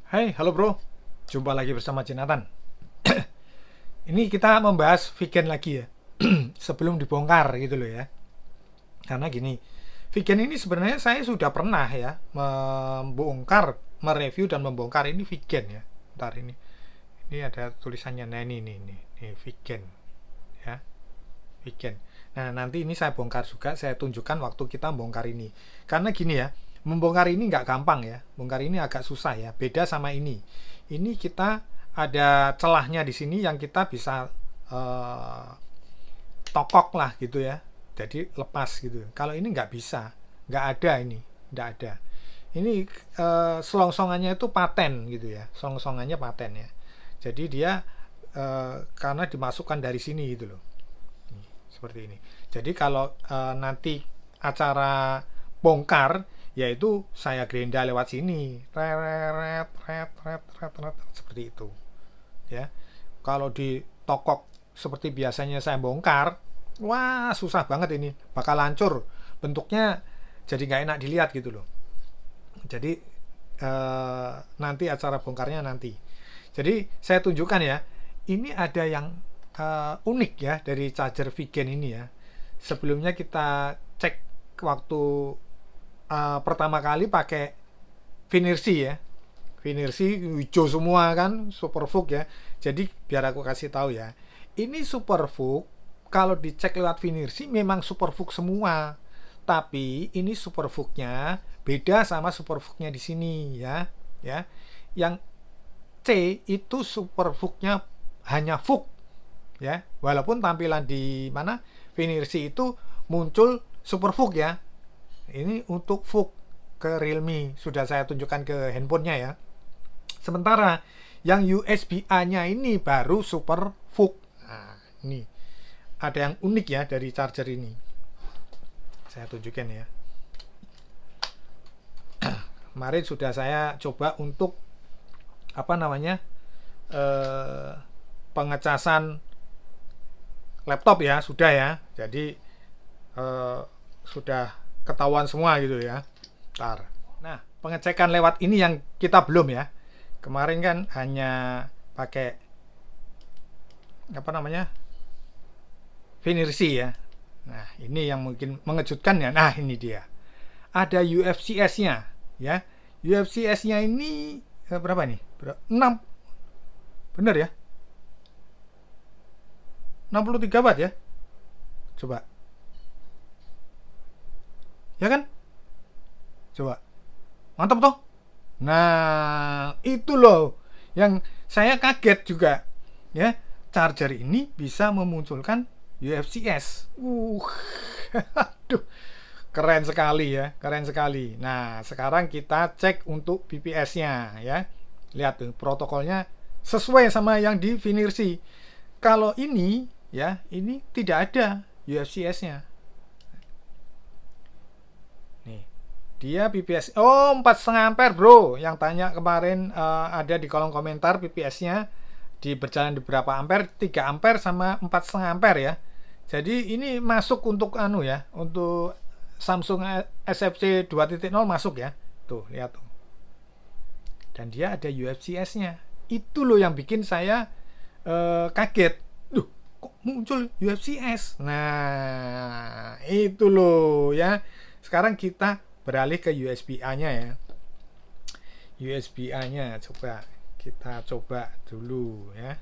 Hai, halo bro. Jumpa lagi bersama Jonathan. Ini kita membahas vegan lagi ya. Sebelum dibongkar gitu loh ya. Karena gini, vegan ini sebenarnya saya sudah pernah ya membongkar, mereview dan membongkar ini vegan ya. Ntar ini. Ini ada tulisannya. Nah, ini vegan ya, vegan. Nah, nanti ini saya bongkar juga, saya tunjukkan waktu kita bongkar ini. Karena gini ya, membongkar ini nggak gampang ya. Bongkar ini agak susah ya. Beda sama ini. Ini kita ada celahnya di sini yang kita bisa eh, tokok lah gitu ya. Jadi lepas gitu. Kalau ini nggak bisa, nggak ada ini, nggak ada. Ini selongsongannya itu paten gitu ya. Selongsongannya paten ya. Jadi dia karena dimasukkan dari sini gitu loh. Seperti ini. Jadi kalau nanti acara bongkar, yaitu saya gerinda lewat sini, ret, ret, ret, ret, ret, seperti itu. Ya, kalau di tokok seperti biasanya saya bongkar, wah susah banget ini, bakal hancur. Bentuknya jadi nggak enak dilihat gitu loh. Jadi nanti acara bongkarnya nanti. Jadi saya tunjukkan ya, ini ada yang unik ya dari charger vegan ini ya. Sebelumnya kita cek waktu pertama kali pakai Finersi ya. Finersi hijau semua kan, Superfook ya. Jadi biar aku kasih tahu ya. Ini Superfook kalau dicek lewat Finersi memang Superfook semua. Tapi ini Superfooknya beda sama Superfooknya di sini ya. Ya. Yang C itu Superfooknya hanya Fook ya. Walaupun tampilan di mana Finersi itu muncul Superfook ya. Ini untuk Fook ke Realme sudah saya tunjukkan ke handphonenya ya. Sementara yang USB-A-nya ini baru Super Fook. Nah, ini ada yang unik ya dari charger ini. Saya tunjukkan ya. Kemarin sudah saya coba untuk apa namanya pengecasan laptop ya, sudah ya. Jadi sudah ketahuan semua gitu ya. Ntar. Nah, pengecekan lewat ini yang kita belum ya. Kemarin kan hanya pakai apa namanya Finersi ya. Nah, ini yang mungkin mengejutkan ya. Nah, ini dia. Ada UFCS-nya ya. UFCS-nya ini berapa nih? 6. Bener ya? 63 watt ya. Coba. Ya kan? Coba. Mantap toh? Nah, itu loh yang saya kaget juga. Ya, charger ini bisa memunculkan UFCS. Aduh, keren sekali ya, keren sekali. Nah, sekarang kita cek untuk BPS-nya ya. Lihat tuh protokolnya sesuai sama yang di Finersi. Kalau ini ya, ini tidak ada UFCS-nya. Nih, dia PPS. Oh, 4,5 ampere, Bro. Yang tanya kemarin ada di kolom komentar PPS-nya di berjalan di berapa ampere? 3 ampere sama 4,5 ampere ya. Jadi ini masuk untuk anu ya, untuk Samsung SFC 2.0 masuk ya. Tuh, lihat tuh. Dan dia ada UFCS-nya. Itu loh yang bikin saya kaget. Duh, kok muncul UFCS? Nah, itu loh ya. Sekarang kita beralih ke USB-A-nya ya. USB-A-nya coba kita coba dulu ya.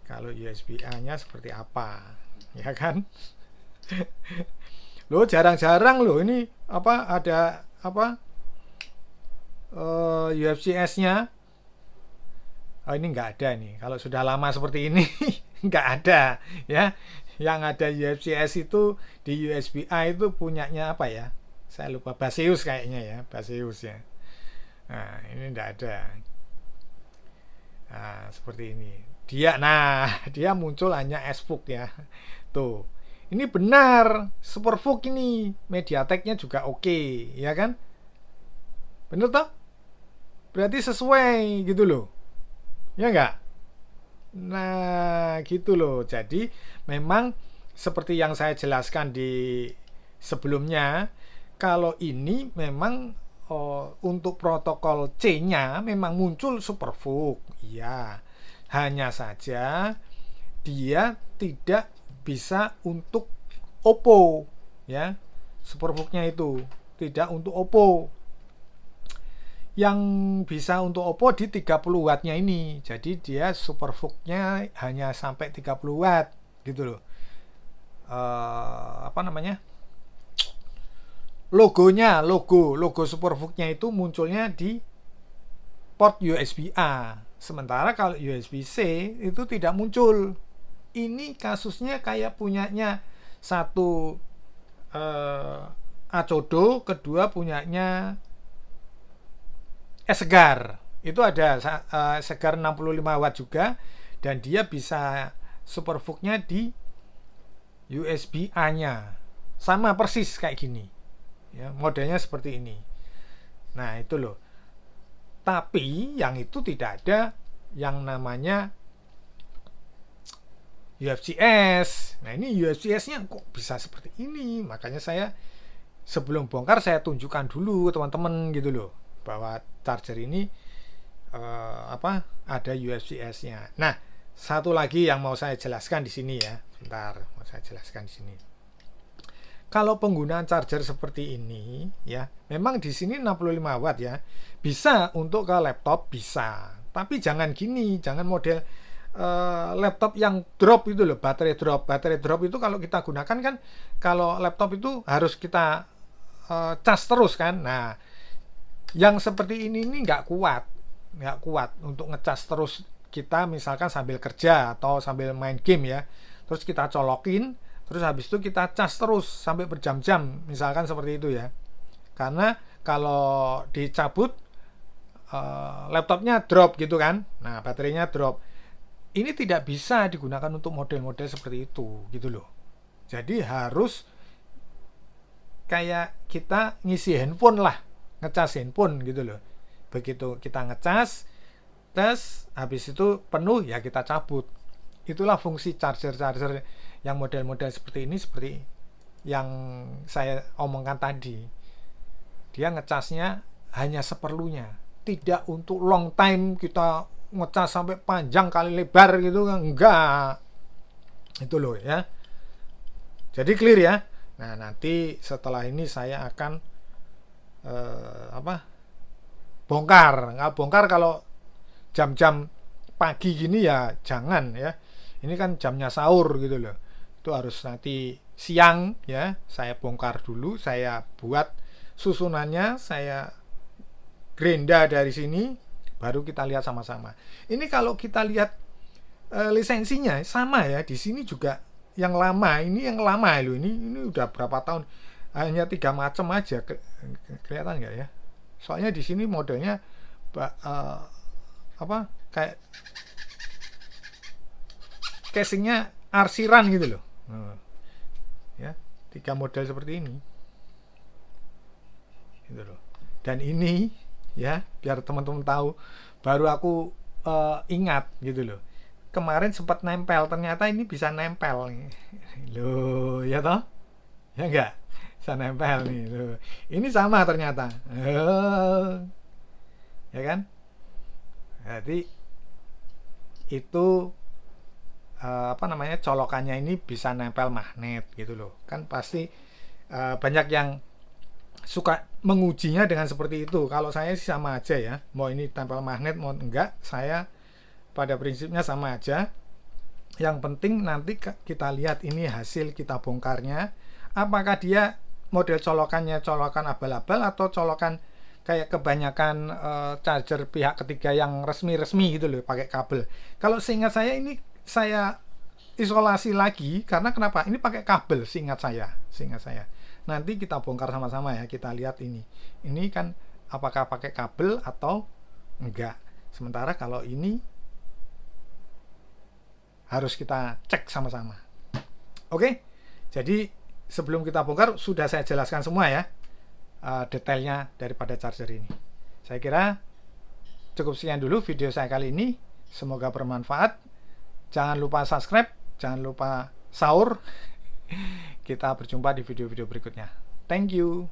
Kalau USB-A-nya seperti apa? Ya kan? Loh jarang-jarang loh ini apa ada apa UFCS-nya. Oh, ini nggak ada nih. Kalau sudah lama seperti ini nggak ada ya. Yang ada UFCS itu di USB-A itu punyanya apa ya? Saya lupa, Baseus kayaknya ya, Baseus ya. Nah, ini nggak ada. Nah, seperti ini. Nah, dia muncul hanya S-Book ya. Tuh. Ini benar, Superbook ini. MediaTek-nya juga oke, ya kan? Bener toh? Berarti sesuai gitu loh. Ya enggak? Nah, gitu loh. Jadi, memang seperti yang saya jelaskan di sebelumnya, kalau ini memang untuk protokol C-nya memang muncul SuperVOOC, iya. Hanya saja dia tidak bisa untuk Oppo, ya. SuperVOOC-nya itu tidak untuk Oppo. Yang bisa untuk Oppo di 30 wattnya ini. Jadi dia SuperVOOC-nya hanya sampai 30 watt gitu loh. Apa namanya? Logo SuperVOOC-nya itu munculnya di port USB-A. Sementara kalau USB-C itu tidak muncul. Ini kasusnya kayak punyanya satu Acodo, kedua punyanya Segar. Itu ada Segar 65 watt juga, dan dia bisa SuperVOOC-nya di USB-A-nya. Sama persis kayak gini. Ya, modelnya seperti ini. Nah, itu loh. Tapi yang itu tidak ada yang namanya UFCS. Nah, ini UFCS-nya kok bisa seperti ini? Makanya saya sebelum bongkar saya tunjukkan dulu teman-teman gitu loh, bahwa charger ini ada UFCS-nya. Nah, satu lagi yang mau saya jelaskan di sini ya. Bentar, mau saya jelaskan di sini. Kalau penggunaan charger seperti ini ya, memang di sini 65 watt ya. Bisa untuk ke laptop bisa. Tapi jangan gini, jangan model laptop yang drop itu loh, baterai drop. Baterai drop itu kalau kita gunakan kan, kalau laptop itu harus kita cas terus kan. Nah, yang seperti ini nggak kuat untuk ngecas terus. Kita misalkan sambil kerja atau sambil main game ya, terus kita colokin, terus habis itu kita cas terus sampai berjam-jam, misalkan seperti itu ya. Karena kalau dicabut laptopnya drop gitu kan, nah baterainya drop. Ini tidak bisa digunakan untuk model-model seperti itu gitu loh. Jadi harus kayak kita ngisi handphone lah, ngecas handphone gitu loh. Begitu kita ngecas, terus habis itu penuh ya kita cabut. Itulah fungsi charger yang model-model seperti ini, seperti yang saya omongkan tadi. Dia ngecasnya hanya seperlunya, tidak untuk long time kita ngecas sampai panjang kali lebar gitu kan, enggak. Itu loh ya. Jadi clear ya. Nah, nanti setelah ini saya akan bongkar kalau jam-jam pagi gini ya jangan ya. Ini kan jamnya sahur gitu loh. Itu harus nanti siang ya. Saya bongkar dulu, saya buat susunannya, saya gerinda dari sini, baru kita lihat sama-sama. Ini kalau kita lihat lisensinya sama ya. Di sini juga yang lama, ini yang lama loh. Ini udah berapa tahun? Hanya 3 macam aja. Kelihatan nggak ya? Soalnya di sini modelnya kayak casingnya arsiran gitu loh. Ya, 3 model seperti ini. Gitu loh. Dan ini ya, biar teman-teman tahu, baru aku ingat gitu loh. Kemarin sempat nempel, ternyata ini bisa nempel nih. Loh, ya toh? Ya enggak? Bisa nempel nih loh. Ini sama ternyata. Ya kan? Jadi itu colokannya ini bisa nempel magnet gitu loh. Kan pasti banyak yang suka mengujinya dengan seperti itu. Kalau saya sih sama aja ya. Mau ini tempel magnet mau enggak, saya pada prinsipnya sama aja. Yang penting nanti kita lihat ini hasil kita bongkarnya, apakah dia model colokannya colokan abal-abal atau colokan kayak kebanyakan charger pihak ketiga yang resmi-resmi gitu loh, pakai kabel. Kalau seingat saya ini saya isolasi lagi, karena kenapa? Ini pakai kabel seingat saya. Nanti kita bongkar sama-sama ya, kita lihat ini. Ini kan apakah pakai kabel atau enggak. Sementara kalau ini harus kita cek sama-sama. Oke? Jadi sebelum kita bongkar sudah saya jelaskan semua ya, detailnya daripada charger ini. Saya kira cukup sekian dulu video saya kali ini. Semoga bermanfaat. Jangan lupa subscribe, jangan lupa sahur. Kita berjumpa di video-video berikutnya. Thank you.